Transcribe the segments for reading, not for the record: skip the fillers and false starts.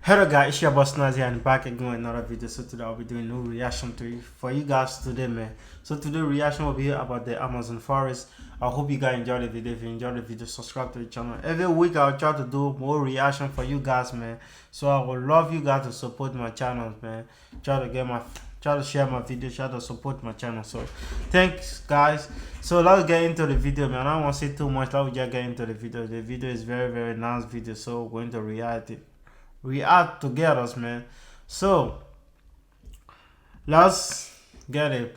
Hello guys, it's your boss Nazi and back again with another video. So today I'll be doing no reaction to it for you guys today, man. So today reaction will be about the Amazon forest. I hope you guys enjoy the video. If you enjoy the video, subscribe to the channel. Every week I'll try to do more reaction for you guys, man. So I would love you guys to support my channel, man. Try to share my video, try to support my channel. So thanks guys. So let's get into the video, man. I don't want to say too much. Let's just get into the video. The video is very nice video, so we're going to react together, man. So let's get it.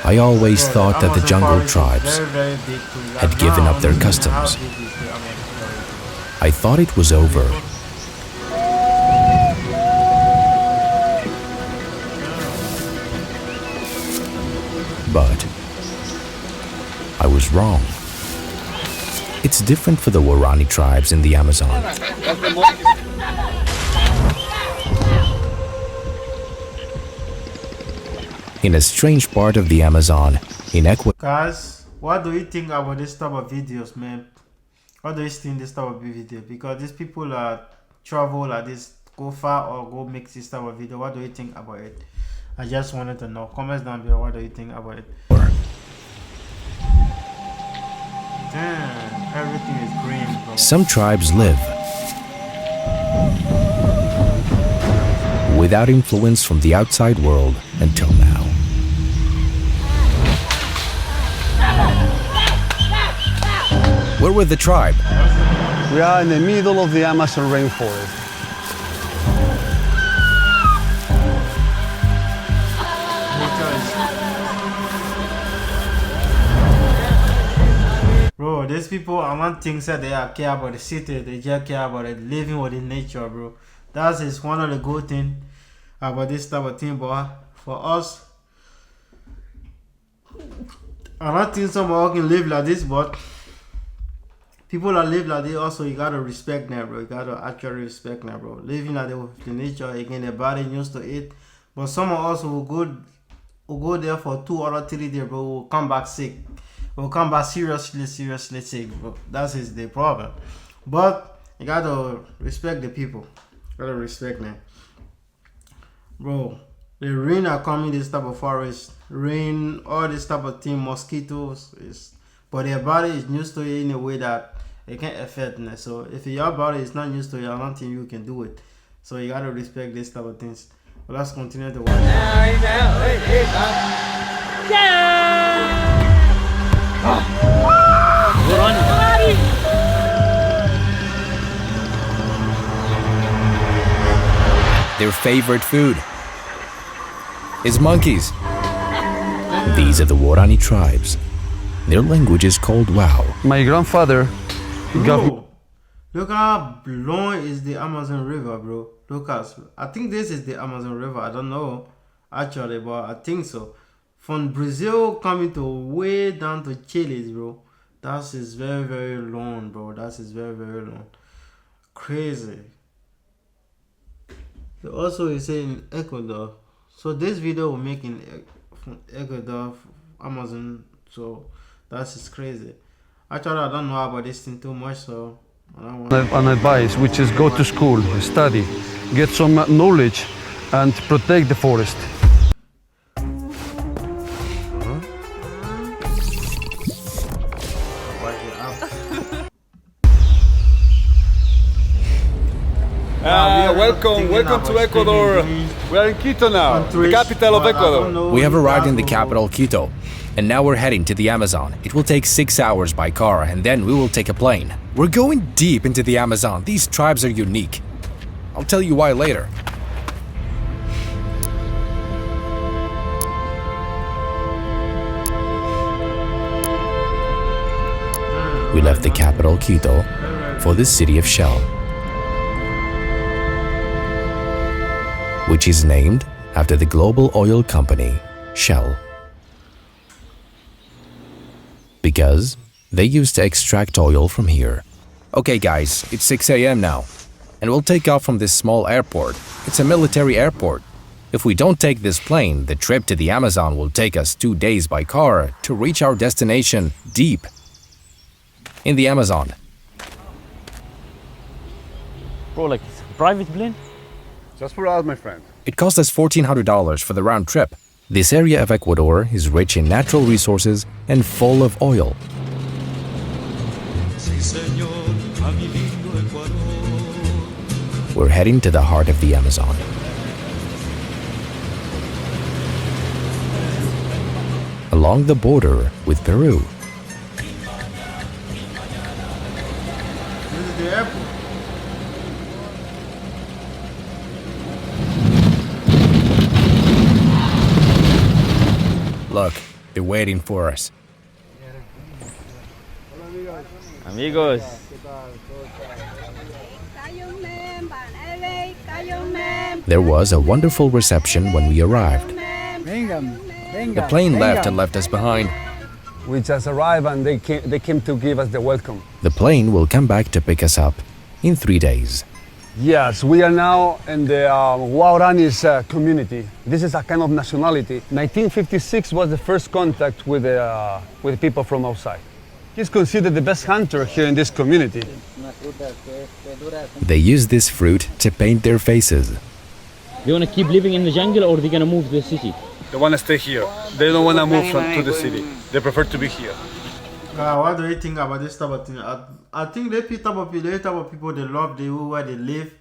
I always thought that the jungle tribes had given up their customs. I thought it was over. But I was wrong. It's different for the Waorani tribes in the Amazon. In a strange part of the Amazon, in Ecuador. Guys, what do you think about this type of videos, man? What do you think this type of video? Because these people travel like this, go far or go make this type of video. What do you think about it? I just wanted to know. Comments down below. What do you think about it? Damn, everything is green, bro. Some tribes live without influence from the outside world until now. Where were the tribe? We are in the middle of the Amazon rainforest. Bro, these people are not things that they are care about the city, they just care about it, living within nature, bro. That is one of the good things about this type of thing, but for us, I don't think someone can live like this, but people that live like this also, you gotta respect them, bro. You gotta actually respect them, bro. Living like that with the nature, again, their body used to it, but someone also will go there for 2 or 3 days, bro, will come back sick. Will come back seriously sick, bro. That is the problem. But you gotta respect the people. You gotta respect them, bro. The rain are coming, this type of forest, rain, all this type of thing, mosquitoes, but their body is used to it in a way that it can't affect them. So if your body is not used to it, I don't think you can do it. So you gotta respect this type of things. But let's continue to watch. Their favorite food is monkeys. These are the Waorani tribes. Their language is called Wow. My grandfather got me. Look how long is the Amazon River, bro. Look at, I think this is the Amazon River. I don't know actually, but I think so. From Brazil coming to way down to Chile, bro. That is very long, bro. That is very long. Crazy. Also, you say in Ecuador. So this video will make in from Ecuador, Amazon. So that is crazy. Actually, I don't know about this thing too much, so I don't want an advice, which is go to school, study, get some knowledge, and protect the forest. Welcome to Ecuador. We are in Quito now, the capital of Ecuador. We have arrived in the capital, Quito, and now we're heading to the Amazon. It will take 6 hours by car, and then we will take a plane. We're going deep into the Amazon. These tribes are unique. I'll tell you why later. We left the capital, Quito, for the city of Shell, which is named after the global oil company, Shell, because they used to extract oil from here. Okay guys, it's 6 a.m. now, and we'll take off from this small airport. It's a military airport. If we don't take this plane, the trip to the Amazon will take us 2 days by car to reach our destination deep in the Amazon. Bro, like it's a private plane? Just for us, my friend. It cost us $1,400 for the round trip. This area of Ecuador is rich in natural resources and full of oil. We're heading to the heart of the Amazon. Along the border with Peru. This is the airport. Look, they're waiting for us. Amigos. There was a wonderful reception when we arrived. The plane left and left us behind. We just arrived and they came to give us the welcome. The plane will come back to pick us up in 3 days. Yes, we are now in the Guaranis community. This is a kind of nationality. 1956 was the first contact with people from outside. He's considered the best hunter here in this community. They use this fruit to paint their faces. They want to keep living in the jungle or they're going to move to the city? They want to stay here. They don't want to move to the city. They prefer to be here. What do you think about this type of thing? I think the type of people, they love the way where they live.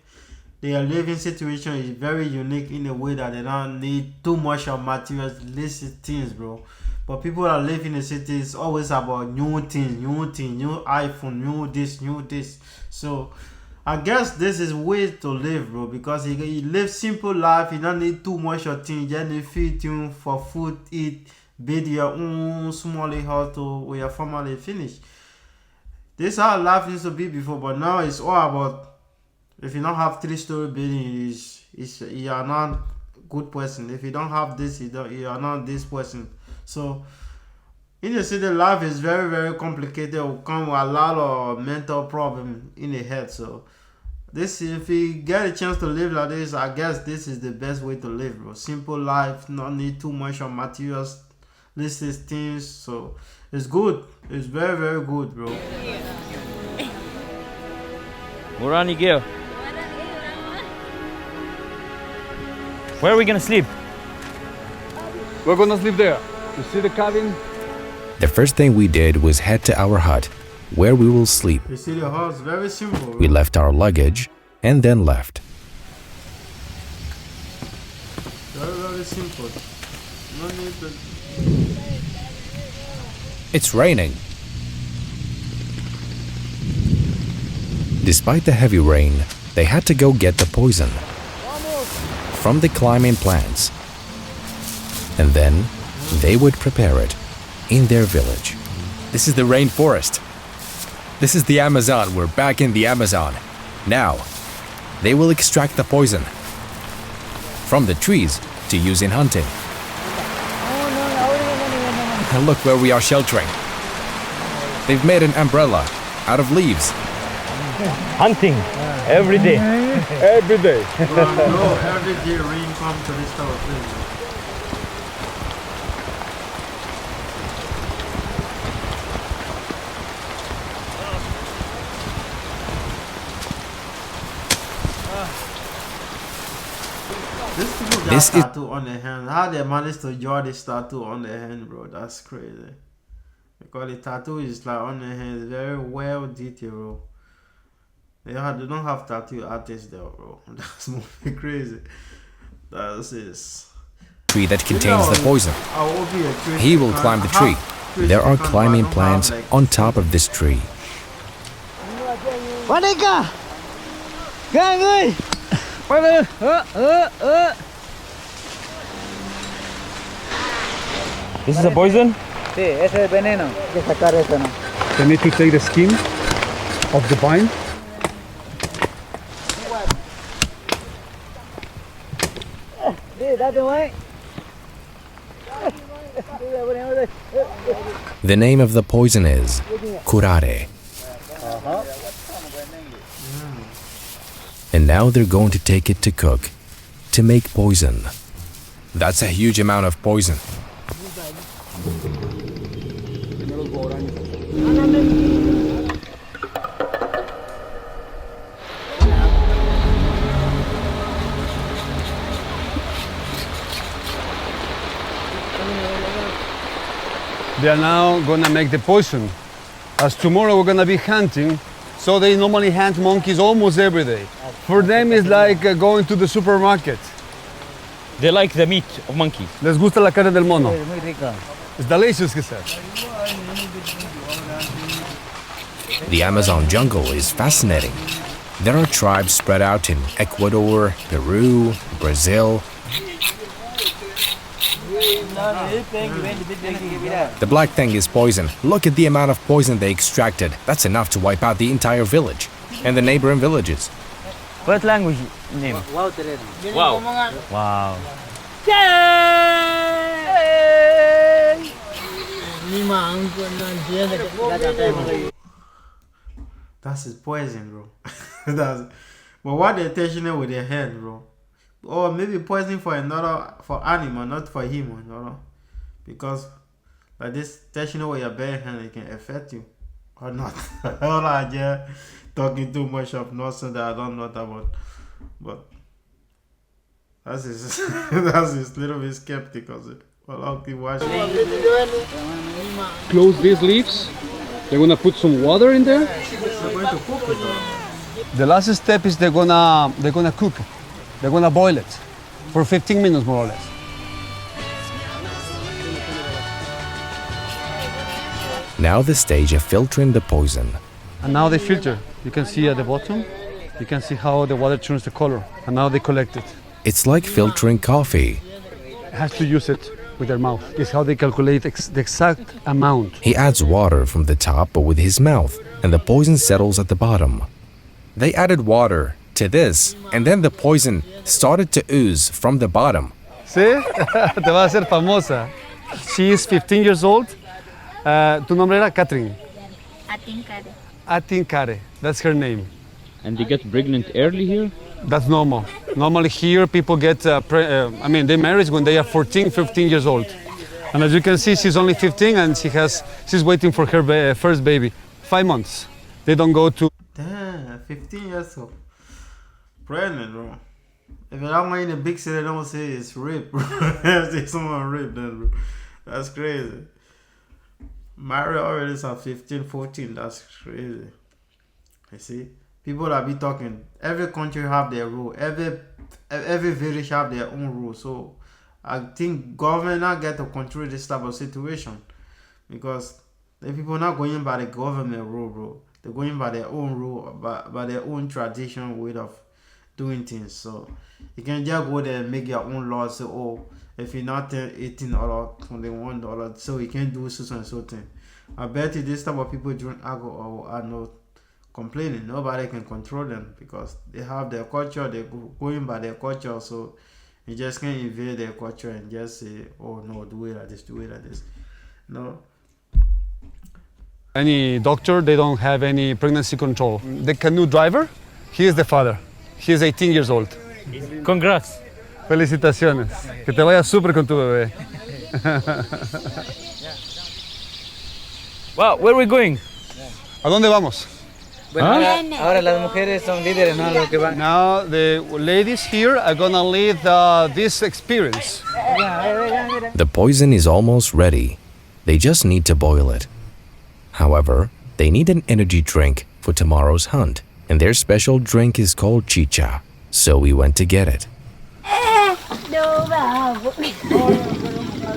Their living situation is very unique in a way that they don't need too much of materialistic things, bro. But people that live in the city, it's always about new things, new iPhone, new this. So I guess this is way to live, bro, because you live simple life. You don't need too much of things. You just need feed you for food, eat, build your own small house to where your family finish. This is how life used to be before, but now it's all about, if you don't have 3-story building, you are not good person. If you don't have this, you are not this person. So in the city, life is very, very complicated. It will come with a lot of mental problem in the head. So this, if you get a chance to live like this, I guess this is the best way to live, bro. Simple life, not need too much of materials, listed things. So it's good. It's very, very good, bro. Morani Gil. Where are we going to sleep? We're gonna sleep there. You see the cabin? The first thing we did was head to our hut, where we will sleep. You see the house, very simple, bro. We left our luggage and then left. Very, very simple. No need to... It's raining. Despite the heavy rain, they had to go get the poison from the climbing plants. And then they would prepare it in their village. This is the rainforest. This is the Amazon. We're back in the Amazon. Now, they will extract the poison from the trees to use in hunting. And look where we are sheltering. They've made an umbrella out of leaves. Hunting. Every day. Every day. No, every day rain comes to this type of place. These people got This is- tattoo on their hand. How they managed to draw this tattoo on their hand, bro? That's crazy. Because the tattoo is like on their hand, very well detailed, bro. They don't have tattoo artists there, bro. That's more crazy. That's it. Tree that contains the poison. I will be a tree. He will climb the tree. There are climbing plants on top of this tree. Panika! Gang ơi! Quay lên! This is a poison? Sí, ese es veneno. Hay que sacar eso, ¿no? They need to take the skin of the vine. Sí, date, güey. The name of the poison is curare. And now they're going to take it to cook, to make poison. That's a huge amount of poison. They are now gonna make the poison. As tomorrow we're gonna be hunting, so they normally hunt monkeys almost every day. For them it's like going to the supermarket. They like the meat of monkeys. Les gusta la carne del mono. Muy rica. It's delicious, he said. The Amazon jungle is fascinating. There are tribes spread out in Ecuador, Peru, Brazil. The black thing is poison. Look at the amount of poison they extracted. That's enough to wipe out the entire village and the neighboring villages. What language name? Wow. Wow. That's his poison, bro. But why they touching it with their hand, bro? Or maybe poison for animal, not for human, you know? Because like this touching it with your bare hand, it can affect you or not. All I just talking too much of nonsense that I don't know about, but that's his that's his little bit skeptical. Well, I'll keep watching. Close these leaves. They're gonna put some water in there. They're going to cook it, though. The last step is they're gonna cook it. They're gonna boil it for 15 minutes more or less. Now the stage of filtering the poison. And now they filter. You can see at the bottom, you can see how the water turns the color. And now they collect it. It's like filtering coffee. Has to use it with their mouth. It's how they calculate the exact amount. He adds water from the top with his mouth, and the poison settles at the bottom. They added water to this, and then the poison started to ooze from the bottom. ¿Sí? Te va a hacer famosa. She is 15 years old. Tu nombre era Catherine. Atinkare. Atinkare. That's her name. And they get pregnant early here? That's normal. Normally here people get, they marry when they are 14, 15 years old. And as you can see, she's only 15 and she's waiting for her first baby. 5 months. They don't go to... Damn, 15 years old. Pregnant, bro. If you're not in a big city, don't say it's rape, bro. Say someone raped them, bro. That's crazy. Married already at 15, 14. That's crazy. You see? People that be talking, every country have their rule. Every village have their own rule. So I think government not get to control this type of situation. Because the people not going by the government rule, bro. They're going by their own rule, by their own tradition way of doing things. So you can just go there and make your own laws. Say, oh, if you're not 18 or $21, so you can do so and so thing. I bet you this type of people drink alcohol are not complaining. Nobody can control them because they have their culture. They're going by their culture. So you just can't invade their culture and just say, oh no, do it like this, do it like this. No. Any doctor, they don't have any pregnancy control. The canoe driver, he is the father. He is 18 years old. Congrats. Felicitaciones. Que te vaya súper con tu bebé. Wow, where are we going? ¿A dónde vamos? Bueno, ahora las mujeres son líderes, ¿no? Los que van. Now the ladies here are gonna lead this experience. The poison is almost ready. They just need to boil it. However, they need an energy drink for tomorrow's hunt, and their special drink is called chicha. So we went to get it.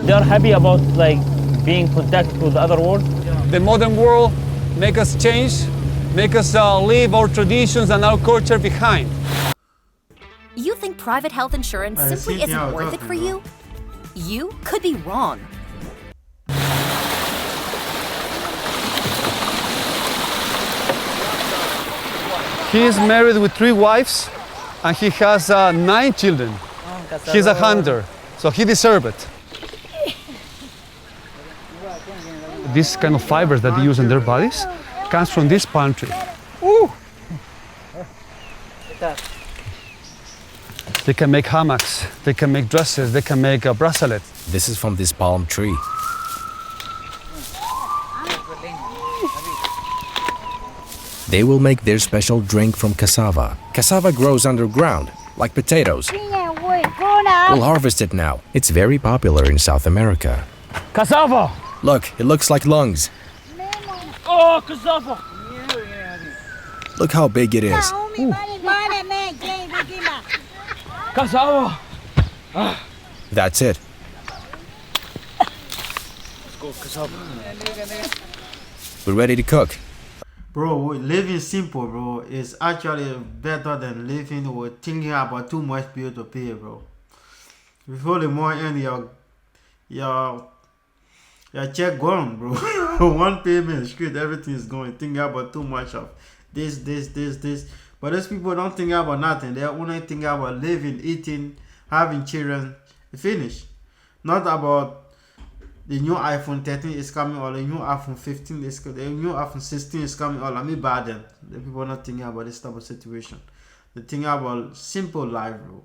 They are happy about being in contact with the other world. The modern world make us change, make us leave our traditions and our culture behind. You think private health insurance simply isn't worth it for you? You could be wrong. He is married with 3 wives and he has 9 children. He's a hunter, so he deserves it. These kind of fibers that they use in their bodies comes from this palm tree. Ooh. They can make hammocks, they can make dresses, they can make a bracelet. This is from this palm tree. They will make their special drink from cassava. Cassava grows underground, like potatoes. We'll harvest it now. It's very popular in South America. Cassava! Look, it looks like lungs. Oh, cassava! Look how big it is. Cassava! That's it. Let's go, cassava. We're ready to cook. Bro, living simple, bro, is actually better than living with thinking about too much bill to pay, bro. Before the month end, your check gone, bro. One payment straight, everything is going. Thinking about too much of this. But those people don't think about nothing. They only think about living, eating, having children. Finish. Not about the new iPhone 13 is coming or the new iPhone 15 is coming, the new iPhone 16 is coming or let me bad them. The people are not thinking about this type of situation. They think about simple life, bro.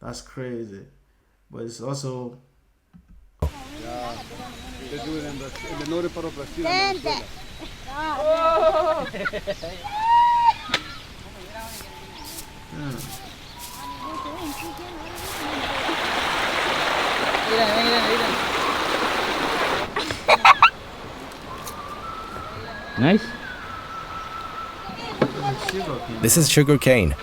That's crazy. But it's also They do it in the northern part of Brazil. And Venezuela. Nice. This is sugar cane.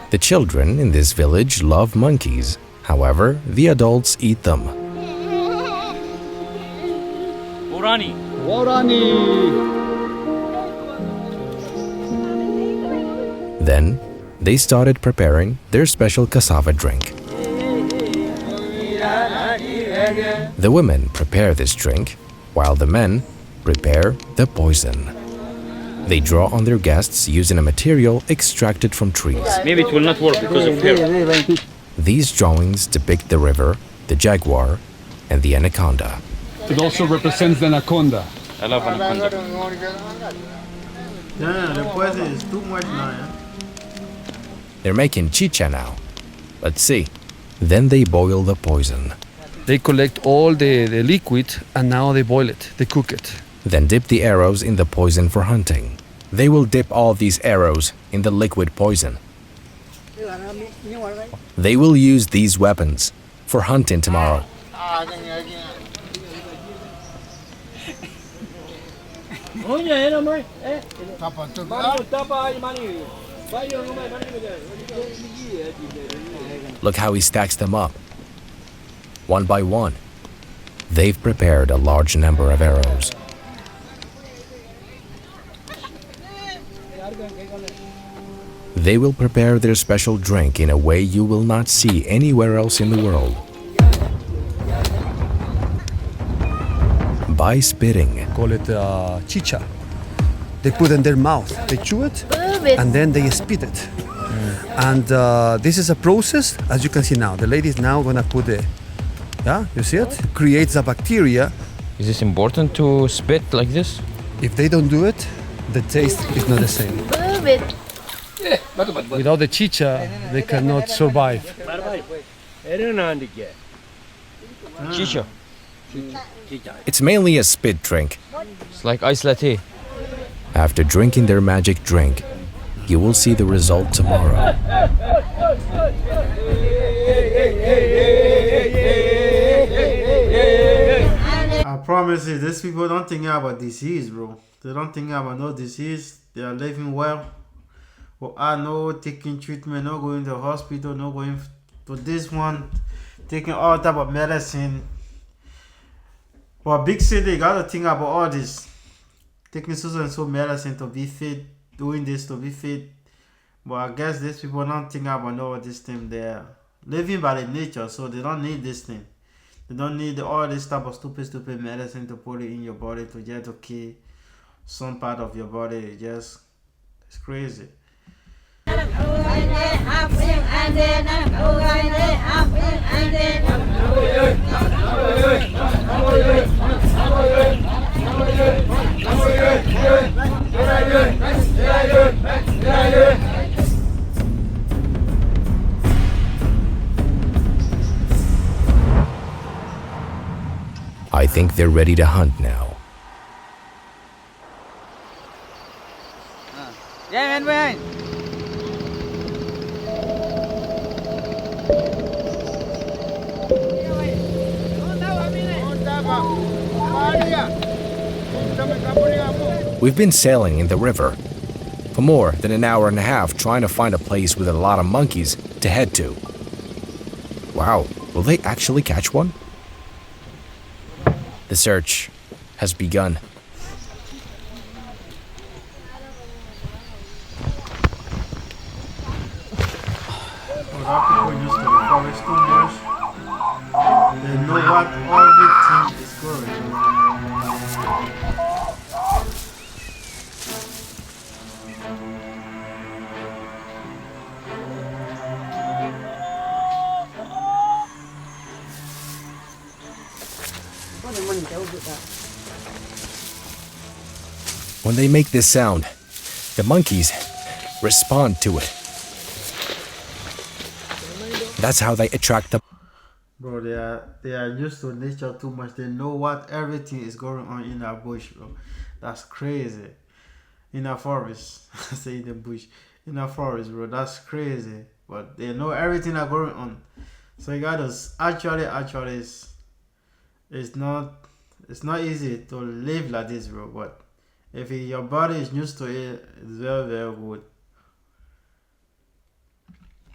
The children in this village love monkeys. However, the adults eat them. Orani. Then, they started preparing their special cassava drink. The women prepare this drink, while the men prepare the poison. They draw on their guests using a material extracted from trees. Maybe it will not work because of hair. These drawings depict the river, the jaguar, and the anaconda. It also represents the anaconda. I love anaconda. yeah, the poison is too much now. Yeah? They're making chicha now. Let's see. Then they boil the poison. They collect all the liquid and now they boil it, they cook it. Then dip the arrows in the poison for hunting. They will dip all these arrows in the liquid poison. They will use these weapons for hunting tomorrow. Look how he stacks them up, one by one. They've prepared a large number of arrows. They will prepare their special drink in a way you will not see anywhere else in the world. By spitting. Call it chicha. They put in their mouth, they chew it, and then they spit it. And this is a process, as you can see now. The lady is now gonna put the, you see it? Creates a bacteria. Is this important to spit like this? If they don't do it, the taste is not the same. Without the chicha, they cannot survive. Chicha. It's mainly a spit drink. It's like ice latte. After drinking their magic drink, you will see the result tomorrow. I promise you, these people don't think about disease, bro. They don't think about no disease. They are living well. Or are no taking treatment, no going to the hospital, no going to this one, taking all type of medicine. For a big city, you gotta think about all this. Taking so and so medicine to be fit, doing this to be fit. But I guess these people don't think about no this thing. They're living by the nature, so they don't need this thing. They don't need all this type of stupid medicine to put it in your body to just to kill some part of your body. It's crazy. I think they're ready to hunt now. Yeah, man. We've been sailing in the river for more than an hour and a half trying to find a place with a lot of monkeys to head to. Wow, will they actually catch one? The search has begun. People used to the forest too much. They know what everything is going on. When they make this sound, the monkeys respond to it. That's how they attract the... Bro, they are used to nature too much. They know what everything is going on in our bush, bro. That's crazy. In a forest. I say in the bush. In a forest, bro. That's crazy. But they know everything that's going on. So you gotta actually it's not easy to live like this, bro. But if your body is used to it, it's very, very good.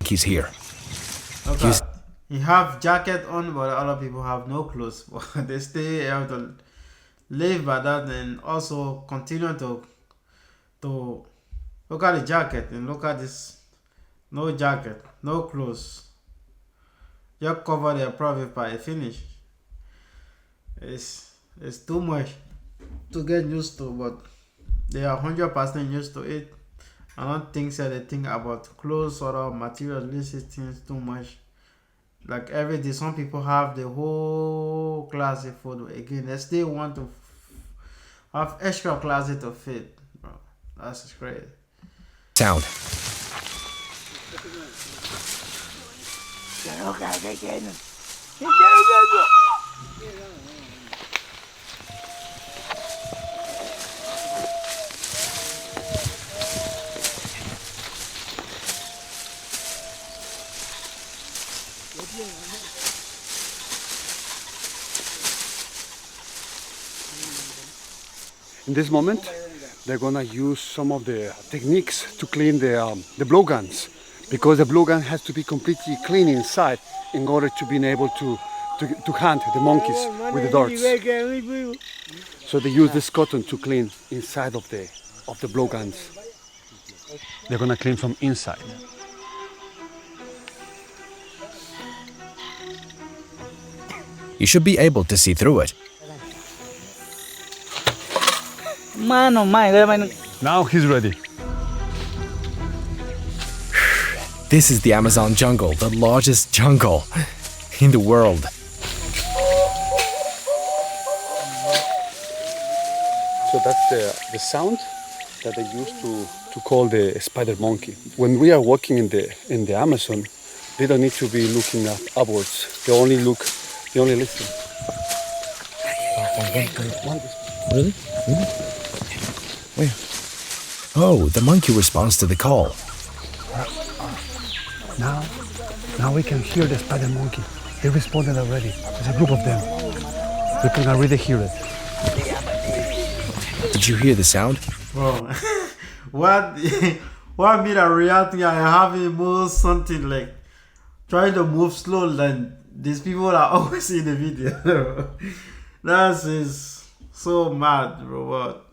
Monkeys here. Okay. He have jacket on, but other people have no clothes. They stay able to live by that and also continue to look at the jacket and look at this. No jacket, no clothes. Just cover their private part. Finish. It's too much to get used to, but they are 100% used to it. I don't think so. They think about clothes or materialistic things too much. Like every day, some people have the whole closet full. Again, they still want to have extra closet to fit, bro. That's great. Sound. In this moment, they're gonna use some of the techniques to clean the blowguns, because the blowgun has to be completely clean inside in order to be able to hunt the monkeys with the darts. So they use this cotton to clean inside of the blowguns. They're gonna clean from inside. You should be able to see through it. Now he's ready. This is the Amazon jungle, the largest jungle in the world. So that's the sound that they use to call the spider monkey. When we are walking in the Amazon, they don't need to be looking upwards. They only listen. Really? Where? Oh, the monkey responds to the call. Now we can hear the spider monkey. They responded already. There's a group of them. We can already hear it. Did you hear the sound? Bro, what made a reacting? I haven't moved something like trying to move slow than these people are always in the video. That is so mad, bro. What?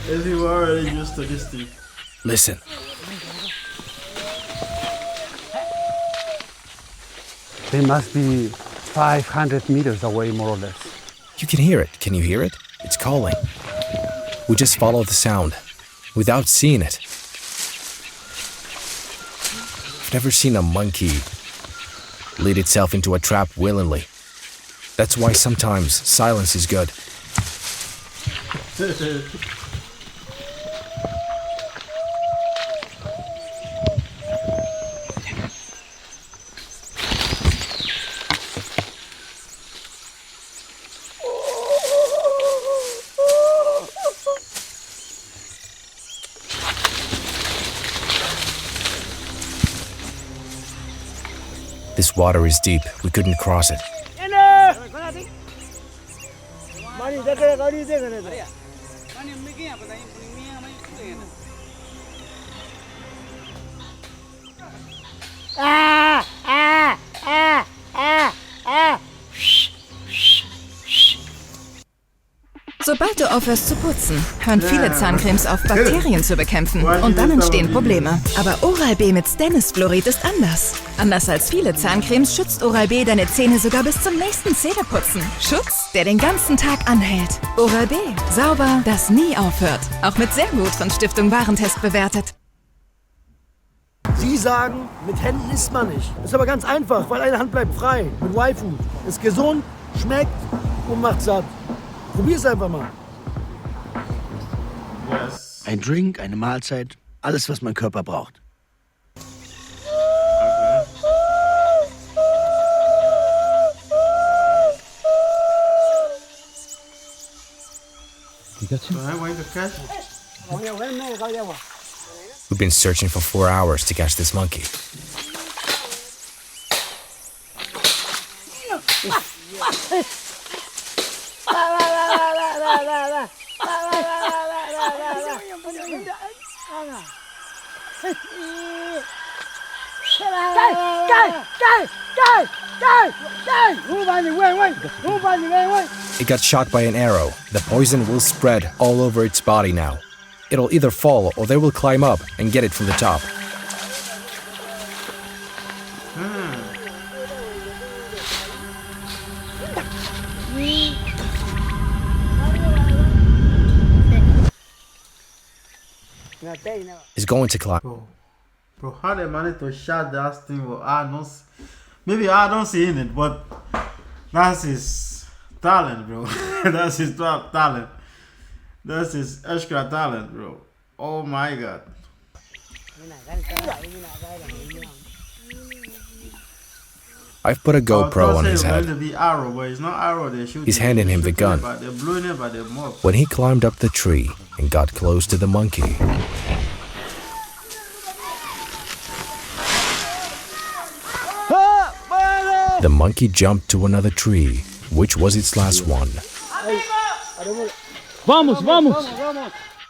These people are already used to this thing. Listen. They must be 500 meters away, more or less. You can hear it. Can you hear it? It's calling. We just follow the sound without seeing it. I've never seen a monkey lead itself into a trap willingly. That's why sometimes silence is good. This water is deep, we couldn't cross it. Sobald du aufhörst zu putzen, hören viele Zahncremes auf, Bakterien zu bekämpfen. Und dann entstehen Probleme. Aber Oral-B mit Stennis-Fluorid ist anders. Anders als viele Zahncremes schützt Oral-B deine Zähne sogar bis zum nächsten Zähneputzen. Schutz, der den ganzen Tag anhält. Oral-B. Sauber, das nie aufhört. Auch mit sehr gut von Stiftung Warentest bewertet. Sie sagen, mit Händen isst man nicht. Ist aber ganz einfach, weil eine Hand bleibt frei. Mit Y-Food. Ist gesund, schmeckt und macht satt. Probier's einfach mal. Yes. Ein Drink, eine Mahlzeit, alles, was mein Körper braucht. We've been searching for 4 hours to catch this monkey. It got shot by an arrow. The poison will spread all over its body now. It'll either fall or they will climb up and get it from the top. It's going to climb. Bro, how they managed to shot that thing? Well, maybe I don't see in it, but that's his talent, bro. That's his talent. That's his extra talent, bro. Oh my God. I've put a GoPro on his head. Arrow, but it's not arrow they're shooting. He's handing him the gun. They're blowing it by the mob. When he climbed up the tree and got close to the monkey, the monkey jumped to another tree, which was its last one. Vamos, vamos!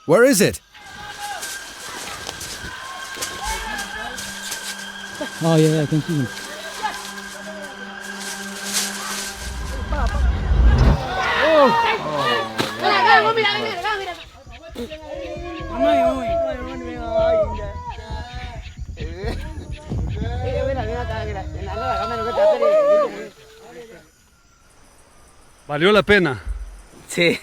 Where is it? Oh yeah, I can see him. ¿Valió la pena? Sí,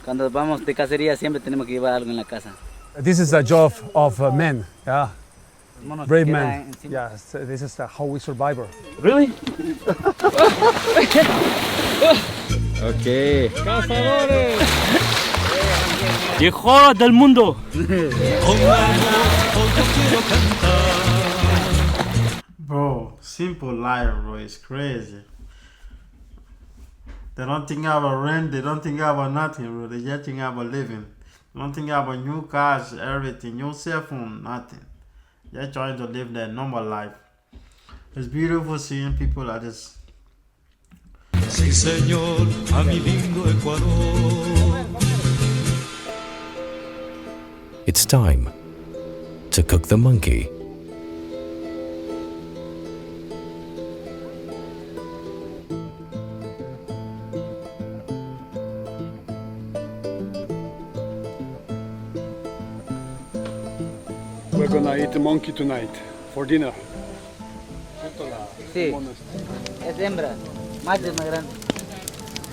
cuando vamos de cacería siempre tenemos que llevar algo en la casa. This is a job of men, yeah. Brave men. Yeah, this is how we survive. Really? Okay. ¡Cazadores! ¡Viejo del mundo! Bro, simple life, bro. It's crazy. They don't think about rent. They don't think about nothing, bro. They just think about living. They don't think about new cars, everything, new cell phone, nothing. They're trying to live their normal life. It's beautiful seeing people like this. Sí, señor, a mi lindo Ecuador. It's time to cook the monkey. We're gonna eat the monkey tonight for dinner. Sí, es hembra, más grande.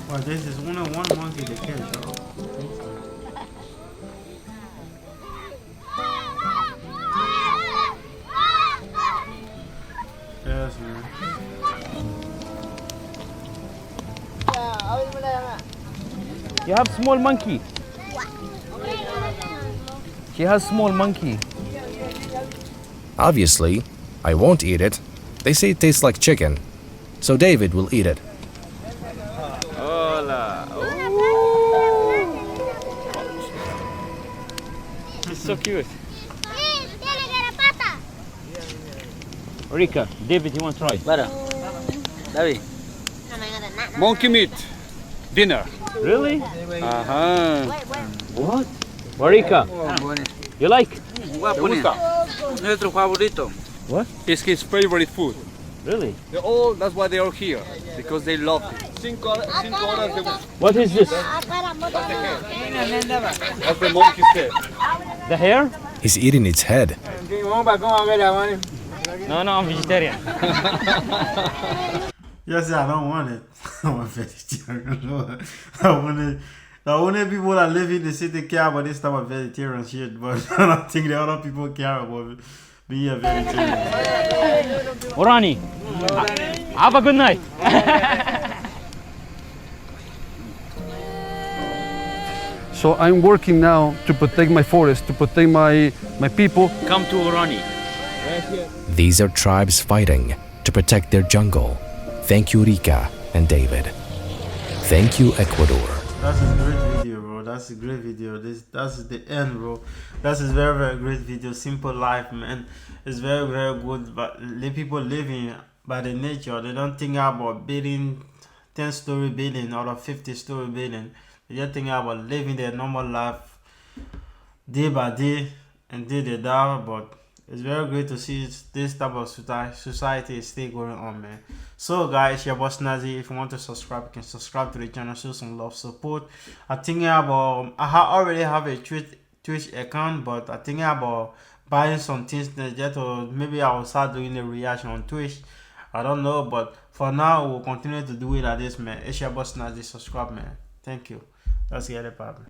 Well, this is only one monkey to catch, bro. Yes, man. You have small monkey. She has small monkey. Obviously, I won't eat it. They say it tastes like chicken. So David will eat it. Hola. It's so cute. Rika, David, you want to try? Para. David. Monkey meat. Dinner. Really? What? Rika, you like? ¿Te gusta? Nuestro favorito. What? It's his favorite food. Really? That's why they're all here. Because they love it. 5 horas de What is this? That's the monkey's head. The hair? He's eating its head. No, I'm vegetarian. Yes, I don't want it. I'm a vegetarian. The only people that live in the city care about this type of vegetarian shit, but I don't think the other people care about being a vegetarian. Orani, have a good night. So I'm working now to protect my forest, to protect my people. Come to Orani. These are tribes fighting to protect their jungle. Thank you, Rika and David. Thank you, Ecuador. That's a great video, bro. That's a great video. That's the end, bro. That's a very, very great video. Simple life, man. It's very, very good. But the people living by the nature, they don't think about building 10-story building or a 50-story building. They just think about living their normal life day by day and day to day. But it's very great to see this type of society is still going on, man. So guys, your boss Nazi. If you want to subscribe, you can subscribe to the channel, show some love, support. I already have a Twitch account, but I think about buying some things just to, maybe I will start doing a reaction on Twitch. I don't know, but for now we'll continue to do it like this, man. It's your boss Nazi. Subscribe, man. Thank you. Let's get it poppin'.